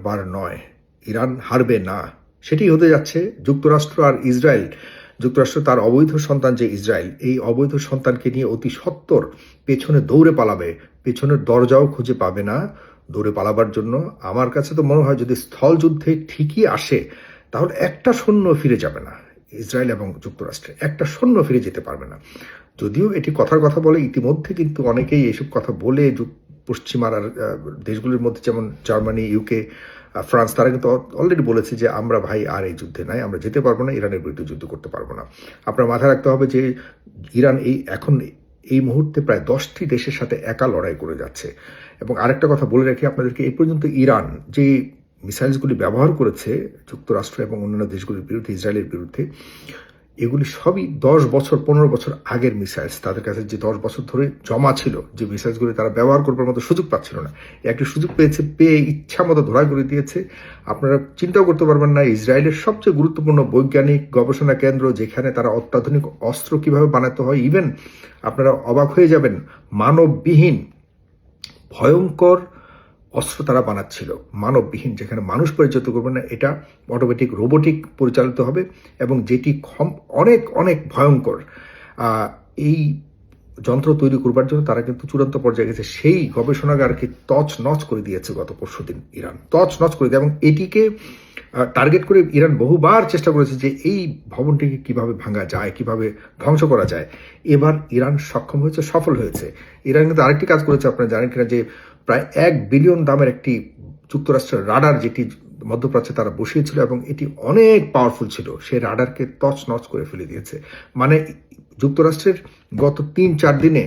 বার নয়, ইরান হারবে না, সেটি হতে যাচ্ছে। যুক্তরাষ্ট্র আর ইসরায়েল, যুক্তরাষ্ট্র তার অবৈধ সন্তান যে ইসরায়েল, এই অবৈধ সন্তানকে নিয়ে অতি সত্বর পেছনে দৌড়ে পালাবে, পেছনের দরজাও খুঁজে পাবে না দৌড়ে পালাবার জন্য। আমার কাছে তো মনে হয় যদি স্থল যুদ্ধে ঠিকই আসে তাহলে একটা সৈন্য ফিরে যাবে না, ইসরায়েল এবং যুক্তরাষ্ট্রে একটা সৈন্য ফিরে যেতে পারবে না। যদিও এটি কথার কথা বলে, ইতিমধ্যে কিন্তু অনেকেই এসব কথা বলে পশ্চিমার দেশগুলির মধ্যে যেমন জার্মানি, ইউকে, ফ্রান্স, তারা কিন্তু অলরেডি বলেছে যে আমরা ভাই আর এই যুদ্ধে নাই, আমরা যেতে পারবো না, ইরানের বিরুদ্ধে যুদ্ধ করতে পারবো না। আপনার মাথায় রাখতে হবে যে ইরান এখন এই মুহূর্তে প্রায় 10টি দেশের সাথে একা লড়াই করে যাচ্ছে। এবং আরেকটা কথা বলে রাখি আপনাদেরকে, এই পর্যন্ত ইরান যে মিসাইলসগুলি ব্যবহার করেছে যুক্তরাষ্ট্র এবং অন্যান্য দেশগুলির বিরুদ্ধে, ইসরায়েলের বিরুদ্ধে, এগুলি সবই 10 বছর 15 বছর আগের মিসাইলস। তাদের কাছে যে 10 বছর ধরে জমা ছিল, যে মিসাইলসগুলি তারা ব্যবহার করবার মতো সুযোগ পাচ্ছিল না, একটি সুযোগ পেয়েছে, পেয়ে ইচ্ছা মতো ধরা করে দিয়েছে। আপনারা চিন্তাও করতে পারবেন না, ইসরায়েলের সবচেয়ে গুরুত্বপূর্ণ বৈজ্ঞানিক গবেষণা কেন্দ্র, যেখানে তারা অত্যাধুনিক অস্ত্র কিভাবে বানাতে হয়, ইভেন আপনারা অবাক হয়ে যাবেন, মানববিহীন ভয়ঙ্কর অস্ত্র তারা বানাচ্ছিল, মানববিহীন, যেখানে মানুষ পরিচালিত করবে না, এটা অটোমেটিক রোবোটিক পরিচালিত হবে, এবং যেটি অনেক অনেক ভয়ঙ্কর। এই যন্ত্র তৈরি করবার জন্য তারা কিন্তু চূড়ান্ত পর্যায়ে গেছে। সেই গবেষণাগারকে তছনছ করে দিয়েছে গত পরশুদিন ইরান, তছনছ করে দিয়ে, এবং এটিকে টার্গেট করে ইরান বহুবার চেষ্টা করেছে যে এই ভবনটিকে কিভাবে ভাঙা যায়, কিভাবে ধ্বংস করা যায়। এবার ইরান সক্ষম হয়েছে, সফল হয়েছে। ইরান কিন্তু আরেকটি কাজ করেছে, আপনারা জানেন কিনা, যে প্রায় 1 বিলিয়ন দামের একটি যুক্তরাষ্ট্রের রাডার, যেটি মধ্যপ্রাচ্যে তারা বসিয়েছিল এবং এটি অনেক পাওয়ারফুল ছিল, সেই রাডারকে তছনছ করে ফেলে দিয়েছে। মানে যুক্তরাষ্ট্রের গত 3-4 দিনে